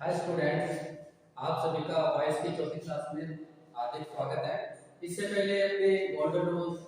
Hi students, आप सभी का वॉइस की चौथी क्लास में हार्दिक स्वागत है। इससे पहले अपने गोल्डन रूल्स,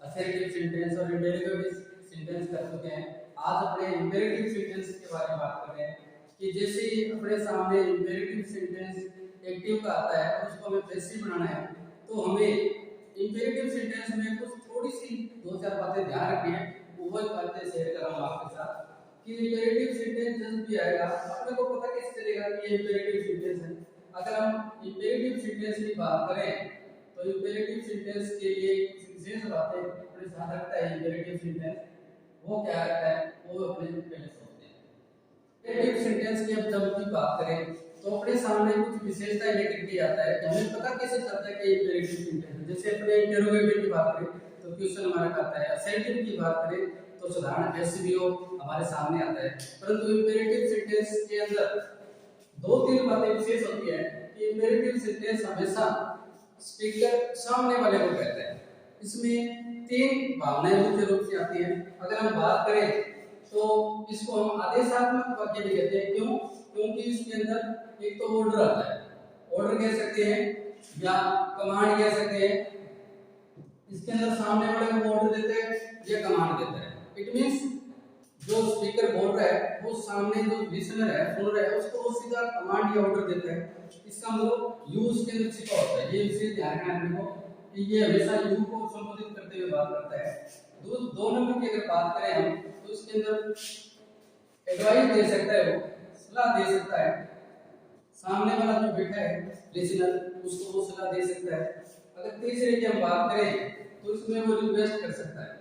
असर्टिव सेंटेंस और इंडेरिवेटिव सेंटेंस कर चुके हैं। आज अपने इंपेरेटिव सेंटेंस के बारे में बात कर रहे हैं कि जैसे ही अपने सामने इंपेरेटिव सेंटेंस एक्टिव का आता है और उसको हमें पैसिव बनाना है, तो हमें इंपेरेटिव सेंटेंस में कुछ थोड़ी सी दो चार बातें ध्यान रखनी है। वो बातें शेयर कर रहा हूँ आपके साथ कि इंपेरेटिव सेंटेंस जब भी आएगा अपने को पता कैसे चलेगा कि ये इंपेरेटिव सेंटेंस है। अगर हम इंपेरेटिव सेंटेंस की बात करें तो इंपेरेटिव सेंटेंस के लिए कुछ विशेष बातें अपने साथ रखता है। इंपेरेटिव सेंटेंस वो क्या रखता है वो अपने पहले समझते हैं। इंपेरेटिव सेंटेंस की अब जब भी बात करें तो अपने सामने कुछ विशेषताएं लेकर के आता है कि हमें पता कैसे चलता है कि इंपेरेटिव सेंटेंस है। जैसे अपने इंटरोगेटिव की बात करें तो क्वेश्चन हमारा आता है, असर्टिव की बात करें तो साधारण जैसे भी हो हमारे सामने आता है। परंतु इंपेरेटिव सेंटेंस के अंदर दो तीन बातें विशेष होती है कि इंपेरेटिव सेंटेंस हमेशा स्पीकर सामने वाले को कहता है। इसमें तीन भावनाएं मुख्य रूप से आती हैं। अगर हम बात करें तो इसको हम आदेशात्मक वाक्य भी कहते हैं। क्यों? क्योंकि इसके अंदर एक तो ऑर्डर आता है, ऑर्डर कह सकते हैं या कमांड कह सकते हैं। इसके अंदर सामने वाले को ऑर्डर देते हैं या कमांड देता है। इट मींस जो स्पीकर बोल रहा है वो सामने जो लिसनर है सुन रहा है उसको वो सीधा कमांड या ऑर्डर देता है। इसका मतलब यू उसके अंदर छिपा होता है। ये विशेष ध्यान रखना कि ये हमेशा यू को संबोधित करते हुए बात करता है। दो नंबर की अगर बात करें हम तो इसके अंदर एडवाइस दे सकता है, वो सलाह दे सकता है। सामने वाला जो बैठा है लिसनर उसको वो सलाह दे सकता है। अगर तीसरे की हम बात करें तो इसमें वो रिक्वेस्ट कर सकता है।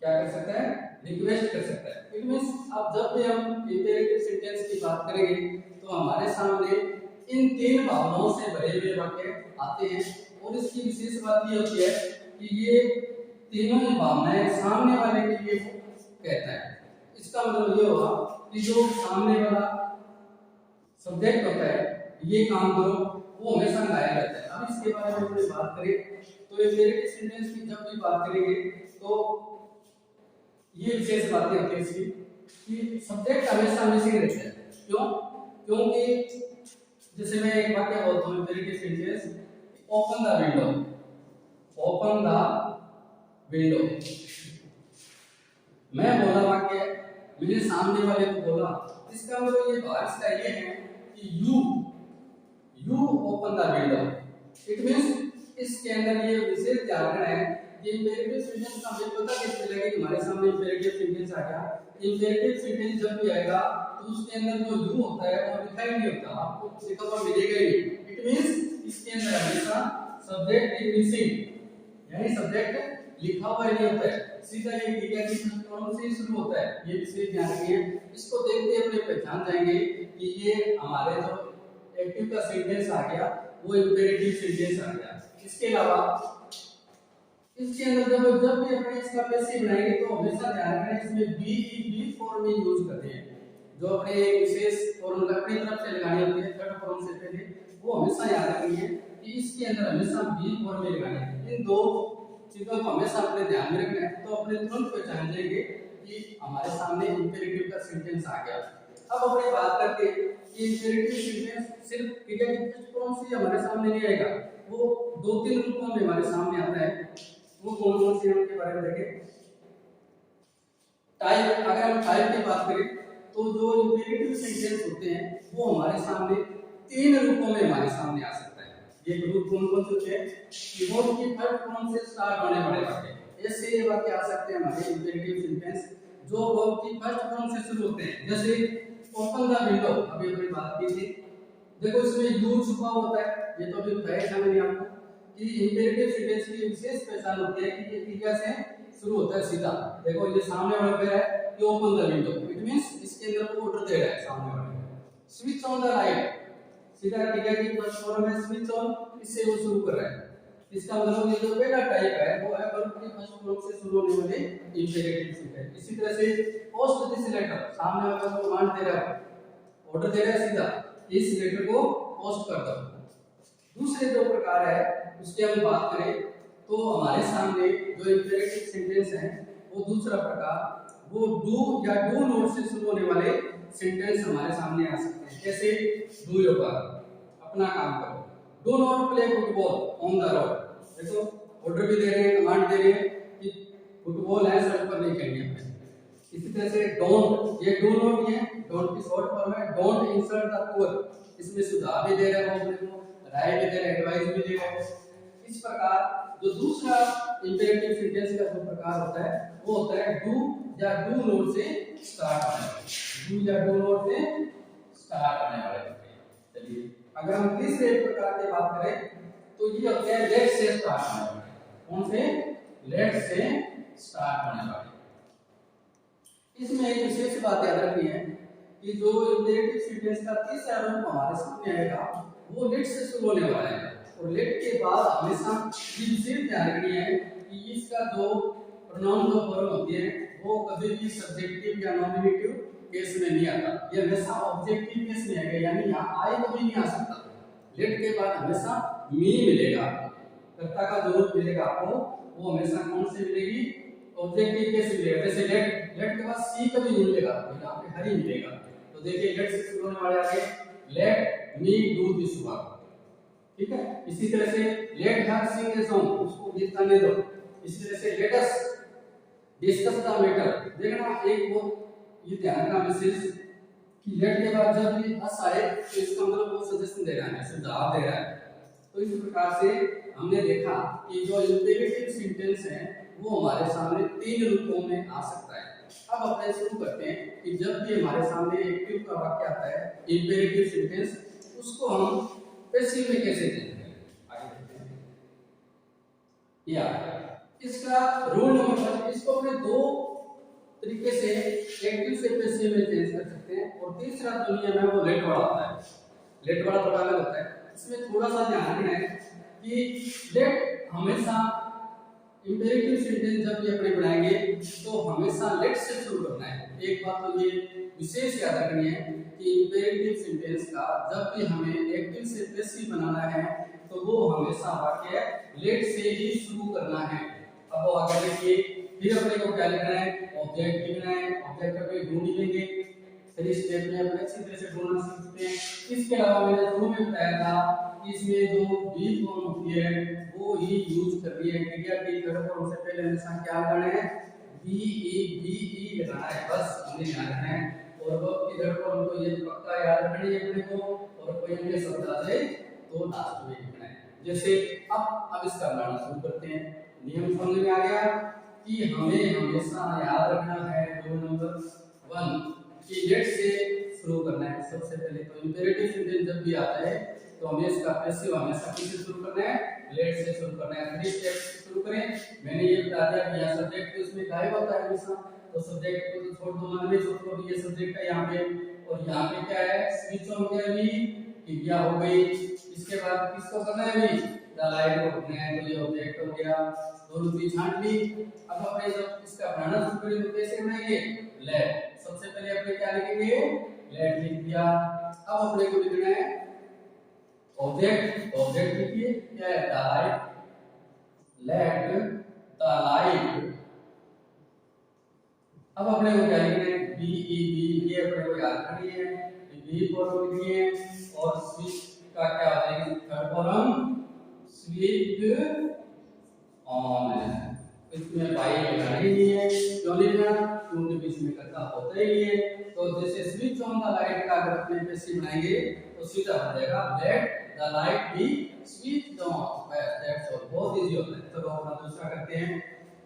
क्या कर सकता है? रिक्वेस्ट कर सकता है। इट मींस अब जब भी हम इंपेरेटिव सेंटेंस की बात करेंगे तो हमारे सामने इन तीन भावनाओं से भरे हुए वाक्य आते हैं। और इसकी विशेष बात ये होती है कि ये तीनों ही भावनाएं सामने वाले के लिए कहता है। इसका मतलब ये हुआ कि जो सामने वाला सब्जेक्ट होता है ये काम करो वो हमेशा गाया रहता है। अब इसके बारे में थोड़ी बात करें तो इंपेरेटिव सेंटेंस की जब भी बात करेंगे तो ये विशेष बातें होती है इसकी कि सब्जेक्ट हमेशा मिसिंग रहता है। क्यों? क्योंकि जैसे मैं एक वाक्य बोलता हूं imperative sentence, open the window, open the window. मैं बोला वाक्य, मैंने सामने वाले को बोला, इसका मतलब ये बात का ये है कि you open the window. It means इसके अंदर ये विशेष ध्यान रखना है कि इंपेरेटिव सेंटेंस का हमें पता कैसे चलेगा कि हमारे सामने इंपेरेटिव सेंटेंस आ गया। इंपेरेटिव सेंटेंस जब भी आएगा तो उसके अंदर जो यू होता है वो लिखा ही नहीं होता, आपको लिखा हुआ मिलेगा ही नहीं। इट मींस इसके अंदर हमेशा सब्जेक्ट इज मिसिंग, यानी सब्जेक्ट लिखा हुआ नहीं होता है, सीधा ये क्रिया की फॉर्म से शुरू होता है। ये विशेष ध्यान रखिए। इसको देखते अपने पहचान जाएंगे कि ये हमारे जो एक्टिव का सेंटेंस आ गया वो इंपेरेटिव सेंटेंस आ गया। इसके अलावा इसके अंदर जब भी अपने इसका पैसिव बनाएंगे तो हमेशा ध्यान रखना इसमें बी फॉर्म में यूज करते हैं। जो अपने विशेष फॉर्मूला अपनी तरफ से लगानी होती है थर्ड फॉर्म से पहले, वो हमेशा याद रखनी है कि इसके अंदर हमेशा बी फॉर्म में लगानी है। इन दो चीजों को हमेशा अपने ध्यान में रखना है तो अपने तुरंत पहचान जाएंगे कि हमारे सामने इंपेरेटिव का सेंटेंस आ गया। अब अपने बात करते हैं कि इंपेरेटिव सेंटेंस सिर्फ क्रिया की फर्स्ट फॉर्म से हमारे सामने नहीं आएगा, वो दो तीन रूपों में हमारे सामने आता है। वो कौन कौन से उनके बारे में देखें। टाइप, अगर हम टाइप की बात करें तो जो इंपेरेटिव सेंटेंस होते हैं वो हमारे सामने तीन रूपों में हमारे सामने आ सकता है। ये रूप कौन कौन से होते हैं? कीवर्ड की थर्ड फॉर्म से स्टार्ट होने वाले वाक्य, ऐसे ये वाक्य आ सकते हैं हमारे इंपेरेटिव सेंटेंस जो वर्ब की फर्स्ट फॉर्म से शुरू होते हैं। जैसे ओपन द विंडो, अभी अपनी बात की थी, देखो इसमें यू छुपा होता है। ये तो अभी बताया था मैंने आपको कि इंपेरेटिव सेंटेंस की विशेष पहचान होती है कि ये क्रिया से शुरू होता है सीधा। देखो ये सामने वाला कह रहा है कि open the window, it means इसके अंदर वो ऑर्डर दे रहा है सामने वाले को। स्विच ऑन द लाइट, सीधा क्रिया की फर्स्ट फॉर्म में स्विच ऑन, इससे वो शुरू कर रहा है। इसका मतलब ये जो पहला टाइप है वो है वर्ब की फर्स्ट फॉर्म से शुरू होने वाले इंपेरेटिव सेंटेंस। इसी तरह से पोस्ट दिस लेटर, सामने वाला को कमांड दे रहा है, ऑर्डर दे रहा है सीधा, इस लेटर को पोस्ट कर दो। दूसरे जो प्रकार है उसकी हम बात करें तो हमारे सामने जो इंपेरेटिव सेंटेंस है वो दूसरा प्रकार वो डू या डू नॉट से शुरू होने वाले सेंटेंस हमारे सामने आ सकते हैं। जैसे डू योर वर्क, अपना काम करो। Do not play football on the road, देखो ऑर्डर भी दे रहे हैं, कमांड दे रहे हैं कि फुटबॉल है सड़क पर नहीं खेलनी है। इसी तरह से डोंट, ये डू नॉट, ये डोंट की शॉर्ट फॉर्म है। डोंट इंसल्ट द पुअर, इसमें सुझाव भी दे रहा है, वो राय भी दे रहा है, एडवाइस भी दे रहा है। इस प्रकार जो दूसरा इंपेरेटिव सेंटेंस का जो प्रकार होता है वो होता है डू या डू नॉट से स्टार्ट होने वाले, डू या डू नॉट से स्टार्ट होने वाले। चलिए अगर हम तीसरे प्रकार की बात करें तो ये होते हैं लेट से स्टार्ट होने वाले। कौन से? लेट से स्टार्ट होने वाले। इसमें एक विशेष बात याद रखनी है कि जो इंपेरेटिव सेंटेंस का तीसरा रूप हमारे सामने आएगा वो लेट से शुरू होने वाला है, और लेट के बाद हमेशा ये विशेष ध्यान रखनी है कि इसका जो प्रोनाउन जो फॉर्म होती है वो कभी भी सब्जेक्टिव या नॉमिनेटिव केस में नहीं आता, ये हमेशा ऑब्जेक्टिव केस में आएगा, यानी यहाँ आई कभी नहीं आ सकता। लेट के बाद हमेशा मी मिलेगा, कर्ता का जो रूप मिलेगा आपको वो हमेशा कौन से मिलेगी? ऑब्जेक्टिव केस मिलेगा। जैसे लेट, लेट के बाद सी कभी नहीं मिलेगा, तो यहाँ पे हरी मिलेगा। तो देखिए लेट से शुरू होने वाले आगे let me do this work, ठीक है। इसी तरह से let her Singh a song, उसको गीत गाने दो। इसी तरह से let us discuss the matter, देखना एक वो ये ध्यान रखना विशेष कि लेट के बाद जब भी अस आए तो इसका मतलब वो सजेशन दे रहा है, सुझाव दे रहा है। तो इस प्रकार से हमने देखा कि जो इंपेरेटिव सेंटेंस है वो हमारे सामने तीन रूपों में आ सकता है। अब अपने शुरू करते हैं कि जब भी हमारे सामने एक्टिव का वाक्य आता है इंपेरेटिव सेंटेंस, उसको हम पैसिव में कैसे देते हैं, आगे देखते हैं। या इसका रूल नंबर 1, इसको अपने दो तरीके से एक्टिव से पैसिव में चेंज कर सकते हैं, और तीसरा जो नियम है वो लेट वाला होता है। लेट वाला थोड़ा अलग होता है, इसमें थोड़ा सा ध्यान रखना है कि लेट हमेशा इंपेरेटिव सेंटेंस जब भी अपने बनाएंगे तो हमेशा लेट से शुरू करना है। एक बात तो ये विशेष याद रखनी है कि इंपेरेटिव सेंटेंस का जब भी हमें एक्टिव से पैसिव बनाना है तो वो हमेशा वाक्य लेट से ही शुरू करना है। अब वो आगे देखिए, फिर अपने को क्या लिखना है? ऑब्जेक्ट लिखना है। ऑब्जेक्ट का कोई ढूंढ लेंगे, फिर इस स्टेप में अपने अच्छी तरह से ढूंढना सीखते हैं। इसके अलावा मैंने शुरू में बताया था इसमें जो बी फॉर्म होती है वो ही यूज कर रही है। क्रिया की थर्ड फॉर्म से पहले हमेशा क्या लगाना है? बी ई लगाना है, बस हमें ध्यान रखना है। और वर्ब की थर्ड फॉर्म तो ये पक्का याद रखनी है अपने को, और कोई अन्य शब्द आ जाए तो लास्ट में लिखना है। जैसे अब इसका बनाना शुरू करते हैं। नियम समझ में आ गया कि हमें हमेशा याद रखना है रूल नंबर 1 कि लेट से शुरू करना है। सबसे पहले तो इंपेरेटिव सेंटेंस जब भी आता है तो हमें इसका पैसिव हमेशा किससे शुरू करना है? लेट से शुरू करना है। 3 स्टेप से शुरू करें। मैंने ये बता दिया कि यहाँ सब्जेक्ट तो इसमें गायब होता है हमेशा, तो सब्जेक्ट को तो छोड़ दो, मन में सोच लो ये सब्जेक्ट है यहाँ पे, और यहाँ पे क्या है? स्विच ऑन हो गया, भी क्रिया हो गई। इसके बाद किसको करना है? भी द लाइट को रखना है, तो ये ऑब्जेक्ट हो गया। दोनों चीज छांट ली। अब अपने जब इसका बनाना शुरू करेंगे तो कैसे बनाएंगे? लेट। सबसे पहले अपने क्या लिखेंगे? लेट लिख दिया। अब अपने को लिखना है ऑब्जेक्ट। ऑब्जेक्ट लिखिए क्या है? The light. Late the light. अब अपने को क्या लिखना है? बी ई बी, ये अपने को याद करनी है। बी फॉर्म लिखनी है, और स्विच का क्या हो जाएगा? थर्ड फॉर्म स्विच ऑन है। इसमें बाई लगाना ही नहीं है, क्यों नहीं लगाना? क्योंकि बीच में कर्ता होता ही नहीं है। तो जैसे स्विच ऑन द लाइट का अगर अपने पैसिव बनाएंगे तो सीधा हो जाएगा let the light be switch on. That's all, बहुत इजी होता है। चलो अपना दूसरा करते हैं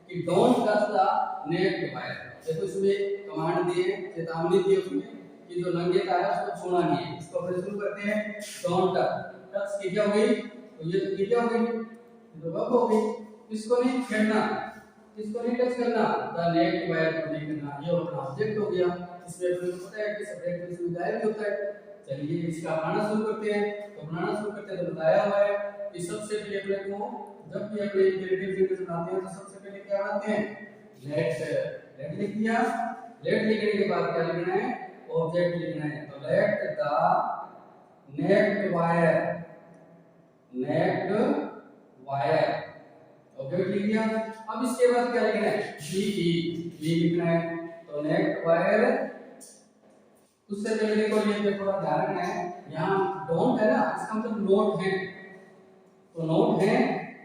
कि don't touch the net wire. देखो इसमें कमांड दी है, चेतावनी दी है उसमें कि जो नंगे तार है उसको छूना नहीं है। इसको अपने शुरू करते हैं डोंट टच। टच की क्या हो गई? तो ये तो क्या हो गई? तो वर्ब हो गई। इसको नहीं छेड़ना, इसको नहीं टच करना, द नेट वायर को नहीं करना, ये अपना ऑब्जेक्ट हो गया। इसमें अपने को पता है कि सब्जेक्ट इसमें गायब होता है। चलिए इसका बनाना शुरू करते हैं। तो बनाना शुरू करते हैं तो बताया हुआ है कि सबसे पहले अपने को जब भी अपने इंपेरेटिव सेंटेंस बनाते हैं तो सबसे पहले क्या बनाते हैं? लेट। लेट लिख दिया। लेट लिखने के बाद क्या लिखना है? ऑब्जेक्ट लिखना है। तो let the net wire, net wire object लिख दिया। अब इसके बाद क्या लिखना है? बी लिखना है। तो नेट वायर उससे पहले देखो ये थोड़ा ध्यान रखना है, यहाँ डोंट है ना, इसका मतलब नोट है, तो नोट है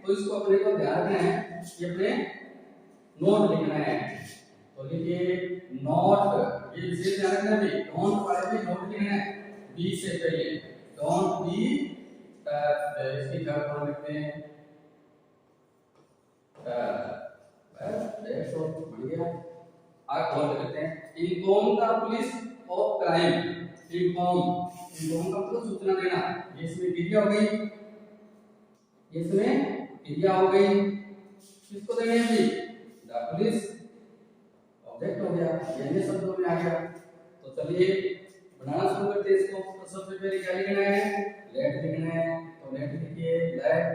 तो इसको अपने को ध्यान रखना है, ये अपने नोट लिखना है। तो लिखिए नोट, ये विशेष ध्यान रखना है, डोंट वाले में नोट लिखना है बी से पहले, डोंट बी इसकी जगह पर लिखते हैं बस तो बढ़ गया। आगे और लिखते हैं inform the police of crime, inform का मतलब सूचना देना, ये इसमें क्रिया हो गई, इसमें क्रिया हो गई, किसको देंगे अभी, द पुलिस, ऑब्जेक्ट हो गया, ये शब्दों में आ गया। तो चलिए बनाना शुरू करते हैं इसको। तो सबसे पहले क्या लिखना है, लेट लिखना है, तो लेट लिखिए लेट,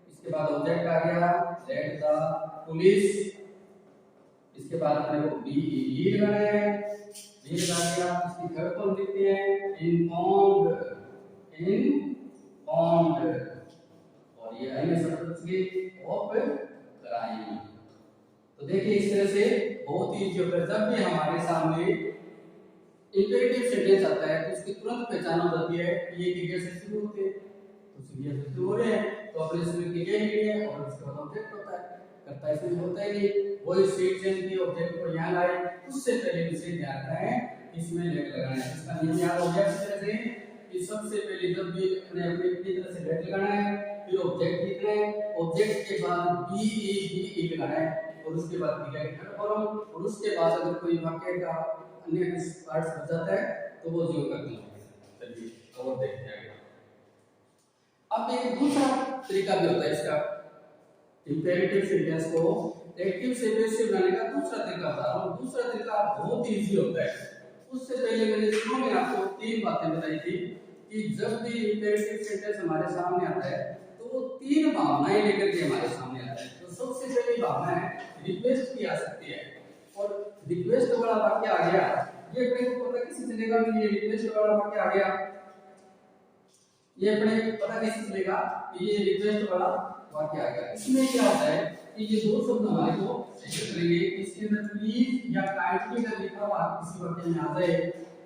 इसके बाद ऑब्जेक्ट आ गया लेट द पुलिस, इसके बाद अपने को बी लगाना है, बी लगा दिया, इसकी थर्ड फॉर्म लिखते हैं इन्फॉर्म्ड, और ये आई में शब्द ऑफ क्राइम। तो देखिए इस तरह से बहुत ही इजी होता है, जब भी हमारे सामने इंपेरेटिव सेंटेंस आता है तो उसकी तुरंत पहचान हो जाती है कि ये क्रिया से शुरू होते हैं, तो क्रिया से शुरू हो रहे हैं तो अपने इसमें क्रिया ही है और इसके बाद ऑब्जेक्ट होता है, करता इसमें होता ही नहीं, वही स्टेट चेंज की ऑब्जेक्ट को यहां लाए, उससे पहले इसे ध्यान रखना है इसमें लेट लगाना है। इसका नियम याद हो गया इस तरह से कि सबसे पहले जब भी अपने अपनी तरह से लेट लगाना है, फिर ऑब्जेक्ट लिखना है, ऑब्जेक्ट के बाद बी लगाना है और उसके बाद क्रिया की थर्ड फॉर्म, और उसके बाद अगर कोई वाक्य का अन्य पार्ट्स बच जाता है तो वो जो करना है। चलिए और देखते हैं। अब एक दूसरा तरीका भी होता है इसका, इंपेरेटिव सेंटेंस को एक्टिव से पैसिव बनाने का दूसरा तरीका बता रहा हूं। दूसरा तरीका बहुत इजी होता है। उससे पहले मैंने शुरू में आपको तीन बातें बताई थी कि जब भी इंपेरेटिव सेंटेंस हमारे सामने आता है तो वो तीन भावनाएं लेकर के हमारे सामने आता है। तो सबसे पहली भावना है रिक्वेस्ट की आ सकती है, और रिक्वेस्ट वाला वाक्य आ गया, ये अपने को पता कैसे चलेगा कि ये रिक्वेस्ट वाला वाक्य आ गया, ये अपने पता कैसे चलेगा कि ये रिक्वेस्ट वाला वाक्य आ गया। इसमें क्या होता है कि ये दो शब्द हमारे को ऐसे करेंगे, इसके अंदर प्लीज या काइंडली का लिखा हुआ किसी वाक्य में आ जाए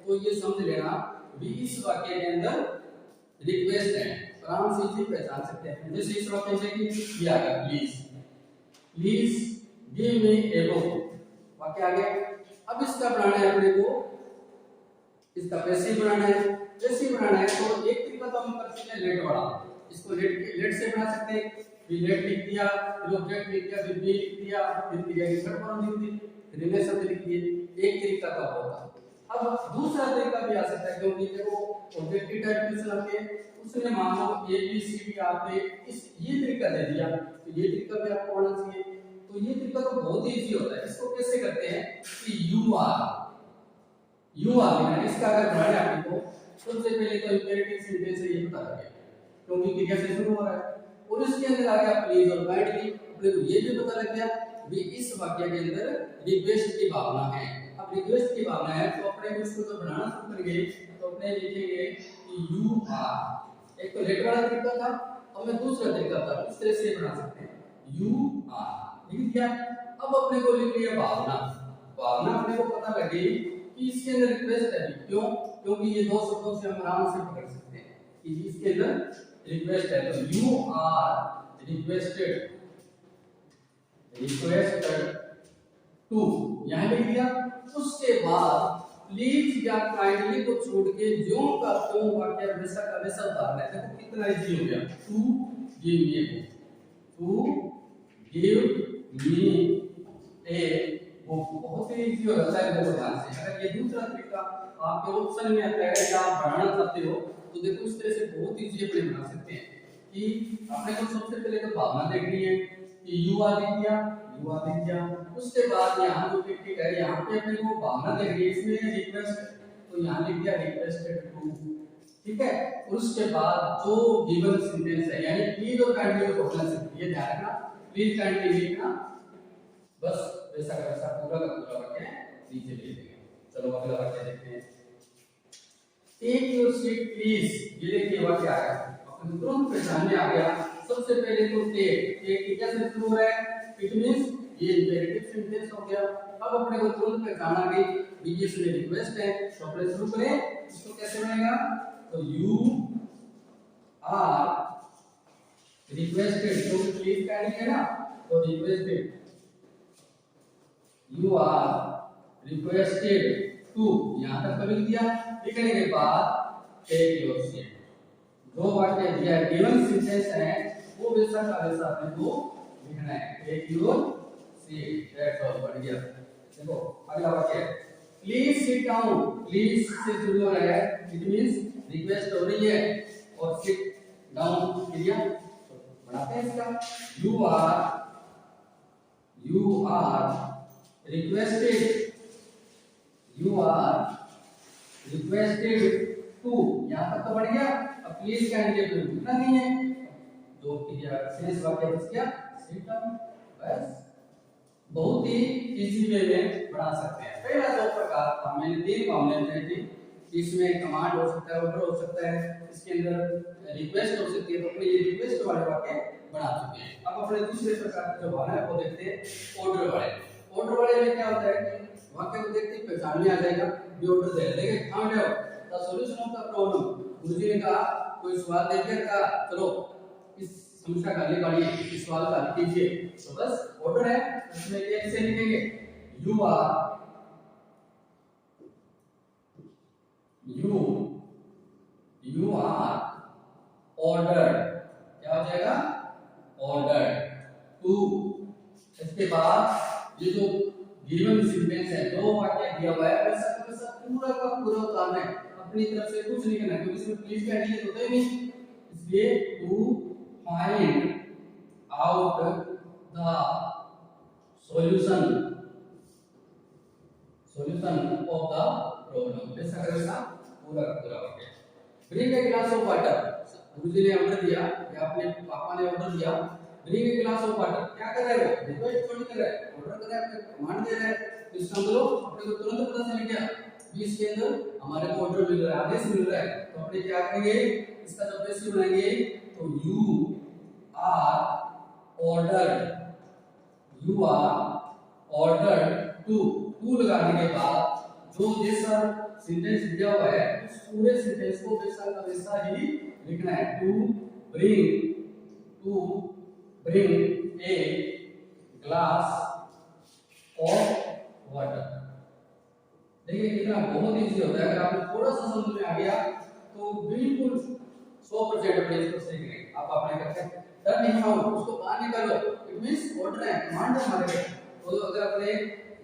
तो ये समझ लेना भी इस वाक्य के अंदर रिक्वेस्ट है, आराम से इसे पहचान सकते हैं। जैसे इस वाक्य में कि ये आ गया please give me a book, वाक्य आ गया। अब इसका बनाना है अपने को, इसका पैसिव बनाना है। पैसिव बनाना है तो एक तरीका तो हम कर सकते हैं लेट वाला, इसको लेट से बना सकते हैं, फिर लेट लिख दिया, फिर ऑब्जेक्ट लिख दिया, फिर बी लिख दिया, फिर क्रिया की थर्ड फॉर्म लिख दी, फिर इन्हें शब्द लिख दिए। एक तरीका तो होता है। अब दूसरा तरीका भी आ सकता है, क्योंकि देखो ऑब्जेक्टिव टाइप क्वेश्चन आते हैं, उसने मान लो ए बी सी डी आपने इस ये तरीका दे दिया, तो ये तरीका भी आपको आना चाहिए। तो ये तरीका तो बहुत ही इजी होता है। इसको कैसे करते हैं कि यू आर लेना, इसका अगर बनाना है आपको सबसे पहले तो इंपेरेटिव सेंटेंस से ये पता लगे क्योंकि क्रिया से शुरू हो रहा है, और इसके अंदर आ गया प्लीज और काइंडली, अपने को ये भी पता लग गया भी इस वाक्य के अंदर रिक्वेस्ट की भावना है। अब रिक्वेस्ट की भावना है तो अपने को इसको तो बनाना शुरू करेंगे, तो अपने लिखेंगे कि यू आर। एक तो लेट वाला तरीका था, अब मैं दूसरा तरीका था, इस तरह से बना सकते हैं यू आर लिख दिया। अब अपने को लिख लिया भावना, भावना अपने को पता लगी कि इसके अंदर रिक्वेस्ट है। क्यों? क्योंकि ये दो शब्दों से हम आराम से पकड़ सकते हैं कि इसके अंदर रिक्वेस्ट है, तो यू आर रिक्वेस्टेड टू यहां लिख दिया। उसके बाद प्लीज या काइंडली को छोड़ के ज्यों का त्यों वाक्य वैसा का वैसा उतारना है। देखो कितना इजी हो गया, to give me a book, बहुत ही इजी हो जाता है देखो ध्यान से। अगर ये दूसरा तरीका आपके ऑप्शन में आता है या आप बढ़ाना चाहते हो तो देखो इस तरह से बहुत इजी अपने बना सकते हैं कि आपने को सबसे पहले तो भावना देखनी है कि यू आर लिख दिया, उसके बाद यहाँ जो टिक है यहाँ पे अपने को भावना देखनी है, इसमें रिक्वेस्ट, तो यहाँ लिख दिया रिक्वेस्टेड टू, ठीक है। और उसके बाद जो गिवन सेंटेंस है यानी प्लीज और काइंडली को बोलना चाहिए, ये ध्यान रखना, प्लीज काइंडली लिखना, बस वैसा का वैसा पूरा का पूरा वाक्य नीचे लिख देंगे। चलो अगला वाक्य देखते हैं, टेक योर सीट प्लीज, ये देखिए वाक्य आ गया, अपने तुरंत पहचानने आ गया। सबसे पहले तो टेक क्या से शुरू हो रहा है, इट मींस ये इंपेरेटिव सेंटेंस हो गया। अब अपने को तुरंत पहचान आ गई बीच में रिक्वेस्ट है, तो अपने शुरू करें इसको कैसे बनेगा, तो यू आर रिक्वेस्टेड, तो प्लीज काइंडली है ना, तो requested, you are requested to, यहां तक लिख दिया। लिखने के बाद टेक योर सीट, जो वाक्य दिया गिवन सेंटेंस है वो वैसा का वैसा अपने को लिखना है, take your seat, that's all, बढ़ गया। देखो अगला वाक्य, प्लीज सिट डाउन, प्लीज से शुरू हो रहा है, इट मींस रिक्वेस्ट हो रही है, और सिट डाउन क्रिया बनाते हैं इसका, you are requested, you are requested to, यहां तक तो बढ़ गया। अब प्लीज का इंडिकेट लिखना नहीं है, दो क्रिया शेष वाक्य बच गया, सिट डाउन, बस बहुत ही इजी वे में बना सकते हैं। पहला दो प्रकार था, मैंने तीन मामले में थी, इसमें कमांड हो सकता है, ऑर्डर हो सकता है, इसके अंदर रिक्वेस्ट हो सकती है, तो अपने ये रिक्वेस्ट वाले वाक्य बना चुके हैं। अब अपने दूसरे प्रकार जो वाला है वो देखते हैं ऑर्डर वाले। ऑर्डर वाले में क्या होता है कि वाक्य को देखते ही पहचान में आ जाएगा, ये ऑर्डर दे देंगे, find out the solution of the problem, गुरुजी ने कहा कोई सवाल दे दिया, कहा चलो इस समस्या का हल काढिए, इस सवाल का हल कीजिए, तो बस ऑर्डर है, इसमें कैसे लिखेंगे, यू आर ऑर्डर, क्या हो जाएगा, ऑर्डर टू, इसके बाद ये जो गिवन सेंटेंस है, दो वाक्य दिया हुआ है, वैसा का वैसा पूरा का पूरा उतारना है, अपनी तरफ से कुछ नहीं करना, क्योंकि इसमें प्लीज का एडिशन होता ही नहीं, इसलिए to find out the solution of the problem, वैसा का वैसा पूरा का पूरा वाक्य। Bring a glass of water, गुरुजी ने ऑर्डर दिया या अपने पापा ने ऑर्डर दिया, bring a glass of water, क्या कर रहा है वो, रिक्वेस्ट थोड़ी कर रहा है, ऑर्डर कर रहा है, कमांड दे रहा है, तो इसका मतलब अपने को तुरंत पता चल गया कि इसके अंदर हमारे को ऑर्डर मिल रहा है, आदेश मिल रहा है, तो अपने क्या करेंगे, इसका जब पैसिव बनाएंगे तो यू आर ऑर्डर्ड टू लगाने के बाद जो जैसा सेंटेंस दिया हुआ है उस पूरे सेंटेंस को वैसा का वैसा ही लिखना है, to bring a glass of water. देखिए कितना बहुत इजी होता है, अगर आपको थोड़ा सा समझ में आ गया तो बिल्कुल 100% अपने इसको सही करेंगे। आप अपने करते हैं डर नहीं हो उसको बाहर निकालो, इट मींस ऑर्डर है, कमांड है हमारे, तो अगर अपने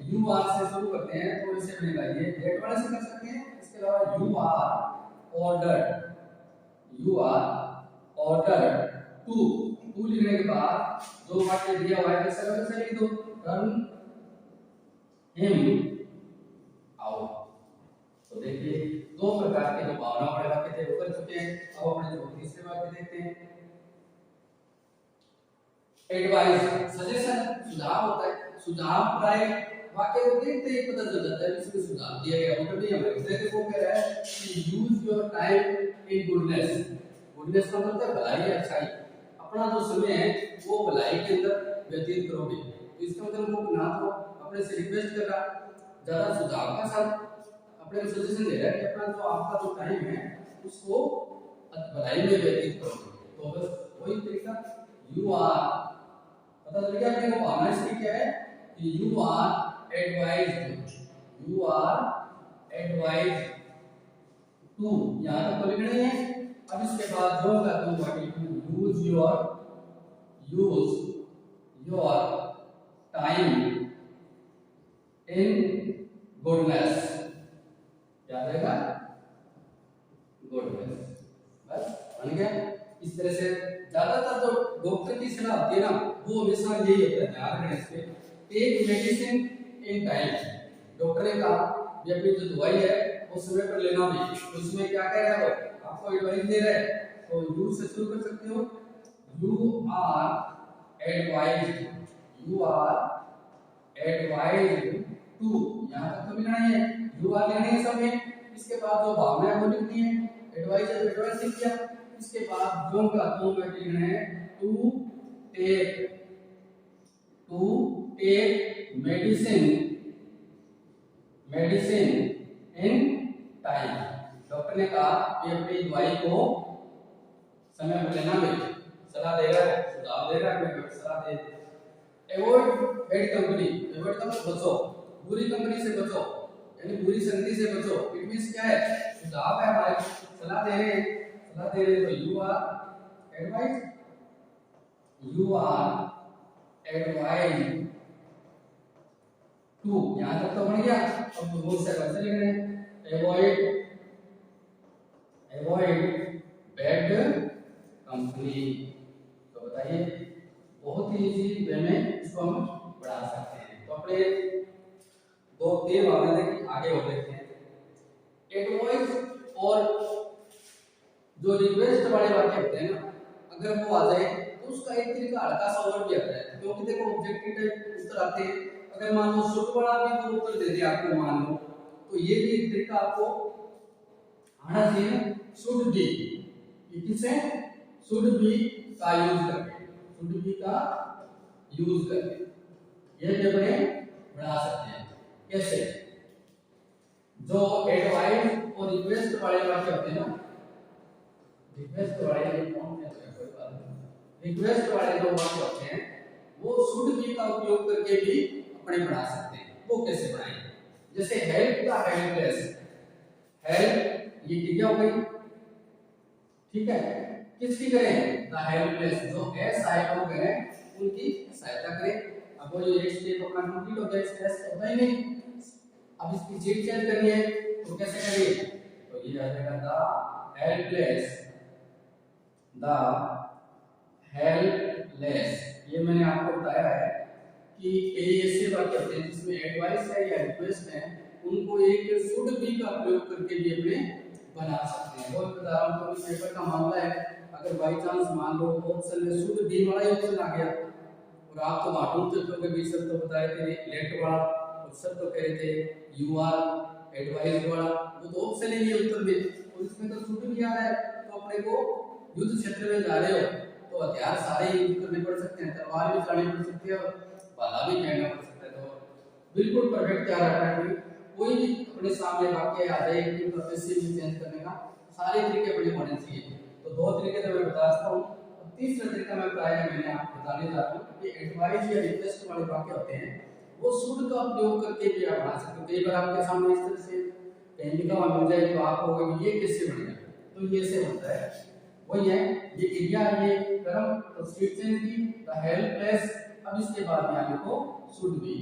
यू आर से शुरू करते हैं तो इसे बनेगा ये डेट वाले से कर सकते हैं, इसके अलावा यू आर ऑर्डर टू लिखने के बाद जो वाक्य दिया हुआ है वैसा वैसा लिख दो, टर्न हिम आउट। तो देखिए दो प्रकार के जो भावना वाले वाक्य थे वो कर चुके हैं, अब अपने जो तीसरे वाक्य देखते हैं, एडवाइस, सजेशन, सुझाव होता है, सुझाव राय, वाक्य को देखते ही पता चल जाता है इसमें सुझाव दिया गया, मतलब नहीं हमारे जैसे वो कह रहा है कि use your time in goodness, goodness का मतलब है भलाई अच्छाई, अपना जो समय है वो भलाई के अंदर व्यतीत करोगे, तो इसका मतलब वो ना तो अपने से रिक्वेस्ट कर रहा, ज्यादा सुझाव का साथ अपने को सजेशन दे रहा है कि अपना जो आपका जो टाइम है उसको भलाई में व्यतीत करोगे, तो बस वही तरीका, यू आर, पता चल गया अपने को भावना इसकी क्या है कि यू आर एडवाइज्ड टू, यहां तक तो लिखना ही है। अब इसके बाद जो का तुम वाक्य use your time in goodness, याद रहेगा गुडनेस, बस बन गया। इस तरह से ज्यादातर जो डॉक्टर की सलाह होती है ना वो हमेशा यही होता है, ध्यान रखना इसके, take medicine in time, doctor ने कहा ये अपनी जो दवाई है वो समय पर लेना भी, तो उसमें क्या कह रहा है वो आपको एडवाइस दे रहा है, तो यू से शुरू कर सकते हो, यू आर एडवाइज्ड टू, यहां तक तो लिखना है, यू आर लेने है सब में, इसके बाद जो भावना है वो लिखनी है, एडवाइस है एडवाइस लिख दिया, इसके बाद जो का तो में लिखना है to take medicine medicine in time. Doctor ने कहा कि अपनी दवाई को समय पर लेना भी सलाह देगा, सुझाव देगा, अपनी सलाह दे। अवॉइड बैड कंपनी, अवॉइड का बचो, बुरी कंपनी से बचो, यानी बुरी संगति से बचो। इट मींस क्या है, सुझाव है हमारे, सलाह दे रहे हैं, सलाह दे रहे हैं। तो you are advise, you are advise to, यहां तक तो बन गया। अब तो बहुत से वैसे लिख रहे हैं, अवॉइड, अवॉइड बैड कंपनी। तो बताइए, बहुत ही इजी वे में इसको हम बढ़ा सकते हैं। तो अपने दो तीन भावना देखिए, आगे और देखते हैं। एडवाइस और जो रिक्वेस्ट वाले वाक्य होते हैं ना, अगर वो आ जाए तो उसका एक तरीका हल्का सा और भी आता है, क्योंकि देखो ऑब्जेक्टिव टाइप उत्तर आते हैं। अगर मान लो शुड वाला भी वो उत्तर दे दिया आपको, मान लो, तो ये भी एक तरीका आपको आना चाहिए। शुड बी, ये किसे, शुड बी का यूज करके, शुड बी का यूज करके ये भी अपने बढ़ा सकते हैं। कैसे, जो एडवाइस और रिक्वेस्ट वाले वाक्य होते हैं ना, रिक्वेस्ट वाले कौन है, कोई बात नहीं, रिक्वेस्ट वाले जो वाक्य होते हैं वो शुड बी का उपयोग करके भी अपने बढ़ा सकते हैं। वो कैसे बढ़ाएंगे, जैसे हेल्प का हेल्पलेस, हेल्प ये क्रिया हो गई, ठीक है, किसकी करें, द हेल्पलेस, जो असहाय लोग हैं उनकी सहायता करें। अब वो जो एक स्टेप अपना कंप्लीट हो गया, स्ट्रेस होता ही नहीं। अब इसकी चीट चेंज करनी है तो कैसे करिए, तो ये आ जाएगा द हेल्पलेस, द हेल्पलेस। ये मैंने आपको बताया है कि कई ऐसे वाक्य होते हैं जिसमें एडवाइस है या रिक्वेस्ट है, उनको एक शुड बी का प्रयोग करके भी अपने बना सकते हैं। बहुत उदाहरण तो पेपर का मामला है, अगर बाई चांस मान लो ऑप्शन में शुड बी वाला ही ऑप्शन आ गया और आप तो मालूम थे तो कभी सब तो बताए थे लेट वाला, और सब तो कह रहे थे यू आर एडवाइस वाला, वो तो ऑप्शन ही नहीं है उत्तर में, और इसमें तो शुड भी आ रहा है। तो अपने को युद्ध क्षेत्र में जा रहे हो तो हथियार सारे यूज करने पड़ सकते हैं, तलवार भी चलानी पड़ सकती है, भाला भी फेंकना पड़ सकता है। तो बिल्कुल परफेक्ट तैयार रखना है, कोई भी अपने सामने वाक्य आ जाए कि प्रोफेसिव में चेंज करने का सारे तरीके अपने होने चाहिए। तो दो तरीके तो मैं बता सकता हूँ, और तीसरा तरीका मैं बताया मैंने आपको बताने जा रहा हूँ कि एडवाइस या रिक्वेस्ट वाले वाक्य होते हैं वो शुड का उपयोग करके भी आप बना सकते हो। कई बार आपके सामने इस तरह से कहीं लिखा हुआ मिल जाए तो आप कहोगे ये कैसे बनेगा, तो ये से होता है, वही है ये क्रिया, ये कर्म, तो स्विचन की द हेल्पलेस। अब इसके बाद यहाँ लिखो शुड बी,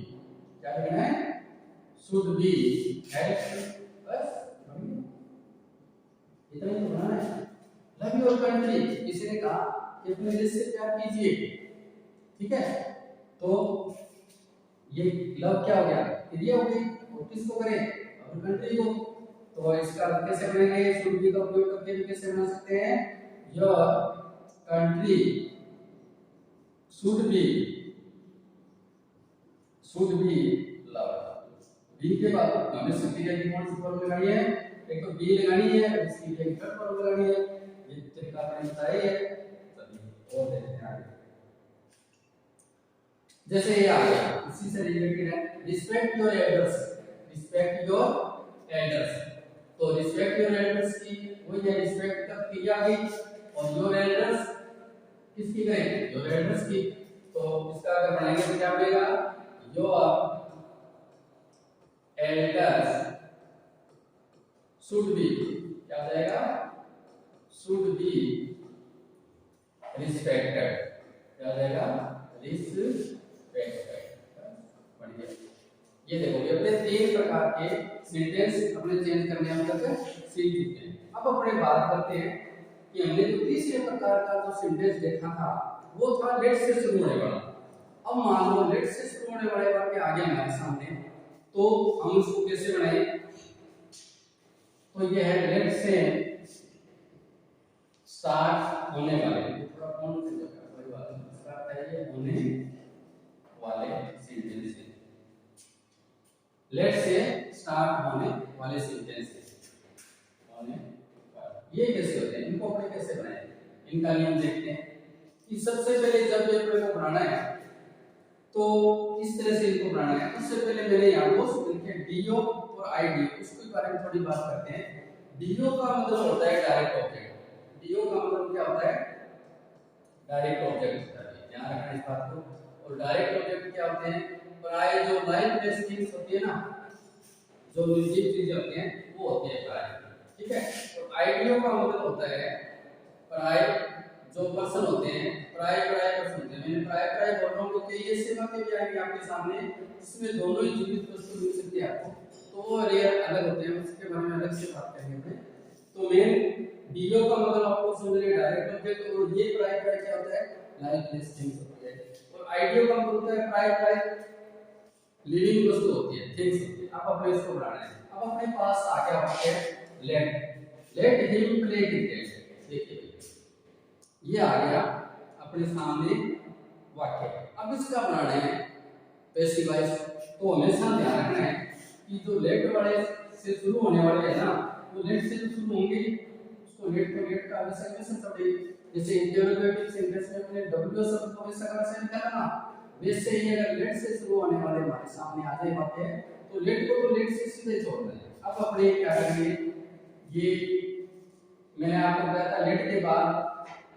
क्या लिखना है, शुड बी हेल्प, बस इतना ही तो बनाना है। लव योर कंट्री, किसी ने कहा कि अपने देश से प्यार कीजिए, ठीक है, तो ये लव क्या हो गया, क्रिया हो गई, और किसको करें, अपनी कंट्री को। तो इसका कैसे बनेंगे, शुड बी का उपयोग करके भी कैसे बना सकते हैं, your country should be love. B के बाद हमें क्रिया की कौन सी फॉर्म लगानी है, एक तो बी लगानी है, इसकी एक थर्ड फॉर्म लगानी है, ये तरीका मैंने बताया है। चलिए और देखते हैं आगे, जैसे ये आ गया इसी से रिलेटेड है, respect your elders, respect your elders. तो रिस्पेक्ट योर एल्डर्स की वही है, रिस्पेक्ट का क्रिया की, और योर एल्डर्स किसकी करें, योर एल्डर्स की। तो इसका अगर बनाएंगे तो क्या बनेगा, योर एल्डर्स शुड बी, क्या हो जाएगा, शुड बी रिस्पेक्टेड, क्या हो जाएगा, रिस्पेक्टेड। बढ़िया, ये देखो ये अपने तीन प्रकार के सेंटेंस अपने चेंज करने हम तक सीख चुके हैं। अब अपने बात करते हैं कि हमने जो तीसरे प्रकार का जो सेंटेंस देखा था वो था लेट से शुरू होने वाला। अब मान लो लेट से शुरू होने वाले वाक्य आ गया हमारे सामने, तो हम उसको कैसे बनाएं, तो ये है लेट से स्टार्ट होने वाले, थोड़ा कौन से जगह कोई बात नहीं, स्टार्ट है ये होने वाले सेंटेंस से, लेट से स्टार्ट होने वाले सेंटेंस होने वाले, ये कैसे होते हैं, इनको अपने कैसे बनाएं, इनका नियम देखते हैं कि सबसे पहले जब ये अपने को बनाना है तो इस तरह से इनको बनाना है। उससे पहले मैंने यहाँ दो लिखे डीओ और और आईडीओ, उसके बारे में थोड़ी बात करते हैं। डीओ का मतलब होता है डायरेक्ट ऑब्जेक्ट। डीओ का मतलब क्या होता है? डायरेक्ट ऑब्जेक्ट होता है, ध्यान रखना इस बात को। और डायरेक्ट ऑब्जेक्ट क्या होते हैं? प्राय जो लाइफलेस थिंग्स होती है ना, जो निर्जीव चीजें होती हैं, वो होती है प्राय, ठीक है। तो आईडीओ का मतलब होता है प्राय जो पर्सन होते हैं, प्राय पर्सन होते हैं। मैंने प्राय बोल रहा हूँ क्योंकि ये सेवा के भी आएंगे आपके सामने, इसमें दोनों ही जीवित वस्तु मिल सकती है आपको, तो वो रेयर अलग होते हैं, उसके बारे में अलग से बात करेंगे। तो मेन डीओ का मतलब आपको समझ रहे डायरेक्ट ऑब्जेक्ट, और ये प्राय क्या होता है? लाइफलेस थिंग्स होती है। और आईडीओ का मतलब होता है प्राय लिविंग वस्तु होती है, थिंग्स होती है। आप अपने इसको बढ़ाना है। अब अपने पास आ गया वाक्य लेट हिम प्ले क्रिकेट। देखिए ये आ गया अपने सामने वाक्य। अब इसका बनाना है पैसिव वॉइस। तो हमेशा ध्यान रखना है कि जो लेट वाले से शुरू होने वाले है ना, वो लेट से शुरू होंगे, उसको लेट का हमेशा थोड़ी, जैसे इंटरोगेटिव सेंटेंस में हमने डब्ल्यू शब्द को हमेशा कैसे निकाला ना, वैसे ही अगर लेट से शुरू होने वाले हमारे सामने आ जाए बातें, तो लेट को तो लेट से सीधे छोड़ना है। अब अपने क्या करेंगे, ये मैंने आपको बताया था लेट के बाद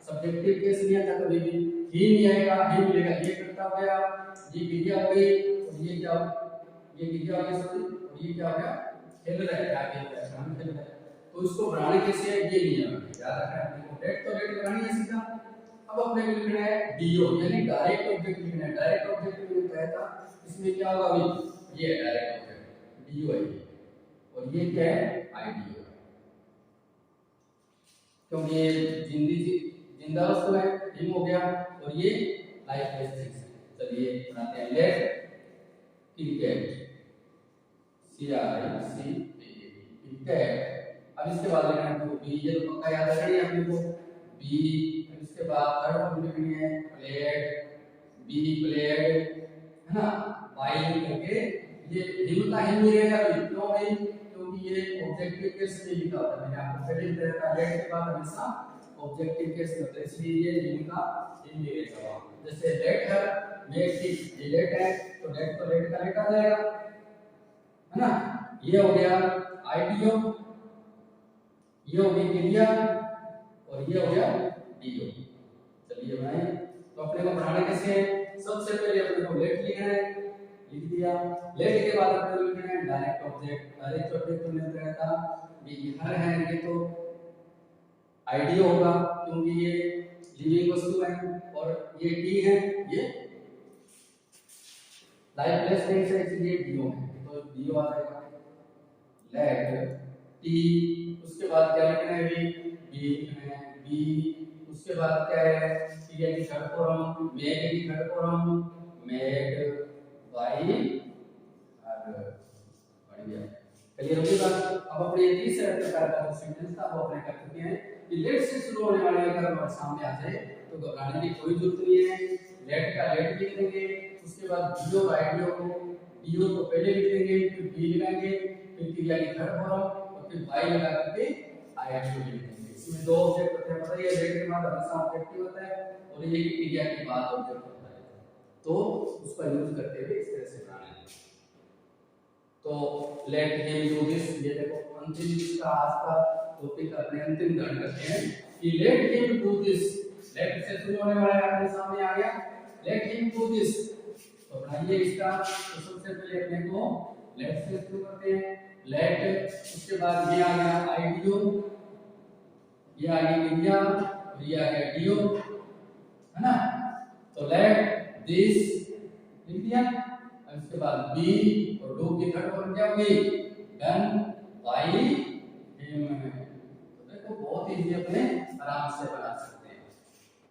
सब्जेक्टिव केस नहीं आता कभी भी, ही नहीं आएगा, ही मिलेगा, ये करता हो गया, ये क्रिया हो गई, और ये क्या, ये क्रिया हो गई सॉरी, और ये क्या हो गया? खेल रहा है, क्या खेल रहा है? हम खेल रहे हैं। तो इसको बढ़ाने कैसे है, ये नहीं है, याद रखना है। लेट तो लेट लगानी है सीधा। अब अपने को लिखना है डीओ, यानी डायरेक्ट ऑब्जेक्ट लिखना है। डायरेक्ट ऑब्जेक्ट मैंने बताया था, इसमें क्या होगा अभी, ये है डायरेक्ट ऑब्जेक्ट, डीओ है, और ये क्या है? आईडीओ, क्योंकि ये जिंदा वस्तु है, हिम हो गया, और ये लाइफलेस थिंग्स है। चलिए बनाते हैं लेट क्रिकेट, क्रिकेट। अब इसके बाद लिखना है बी, ये तो पक्का याद रखना है अपने को, बी। इसके बाद थर्ड वन लिखनी है प्लेड, बी प्लेड, है ना, वाई करके ये हिम का हिम मिलेगा अभी, क्यों भाई? क्योंकि ये ऑब्जेक्टिव केस में लिखा होता है, मैंने आपको पहले बताया था लेट के बाद हमेशा ऑब्जेक्टिव केस होता है, इसलिए ये हिम का हिम मिलेगा। जैसे लेट है मेक इट, ये लेट है तो लेट तो लेट का लेट आ जाएगा, है ना। ये हो गया आईडीओ, ये हो गई क्रिया, और ये हो गया डीओ। चलिए बनाए। तो अपने को बनाना कैसे है? सबसे पहले अपने को लेट लिखना है, लिख दिया। लेट के बाद अपने को लिखना है डायरेक्ट ऑब्जेक्ट। डायरेक्ट ऑब्जेक्ट तो मैंने बताया था ये हर है, ये तो आईडीओ होगा क्योंकि ये लिविंग वस्तु है, और ये टी है, ये लाइफलेस थिंग्स है, इसलिए डीओ है, तो डीओ आ जाएगा लेट टी। उसके बाद क्या लिखना है? बी लिखना है, बी। उसके बाद क्या है? क्रिया की थर्ड फॉर्म, मेक की थर्ड फॉर्म, मेक बाय और बढ़िया क्लियर होगी बात। अब अपने तीसरे प्रकार का सेंटेंस था वो अपने कर चुके हैं कि लेट से शुरू होने वाले अगर हमारे सामने आ जाए तो घबराने की कोई जरूरत नहीं है। लेट का लेट लिख देंगे, उसके बाद डीओ और आईडीओ को, डीओ को पहले लिख देंगे, फिर बी लगाएंगे, फिर क्रिया की थर्ड फॉर्म, और फिर बाय लगा करके आईडीओ लिख देंगे। इसमें दो ऑब्जेक्ट होते हैं, पता है, लेट के बाद हमेशा ऑब्जेक्टिव होता है और ये क्रिया के बाद ऑब्जेक्ट होता है, तो उसका यूज करते हुए इस तरह से बनाना है। तो लेट हिम डू दिस, ये देखो अंतिम इसका आज का टॉपिक अपने अंतिम ग्रहण करते हैं कि let him do this. Let से शुरू होने वाला आपके सामने आ गया, लेट हिम डू दिस। तो बनाइए इसका। तो सबसे पहले अपने को लेट से शुरू करते हैं, लेट। उसके बाद ये आ गया आईडीओ, ये आ गई क्रिया, और ये आ गया डीओ, है ना। तो लेट दिस लिख दिया, और इसके बाद बी और डू की थर्ड फॉर्म क्या होगी? Done by him. तो देखो बहुत इजी अपने आराम से बना सकते हैं।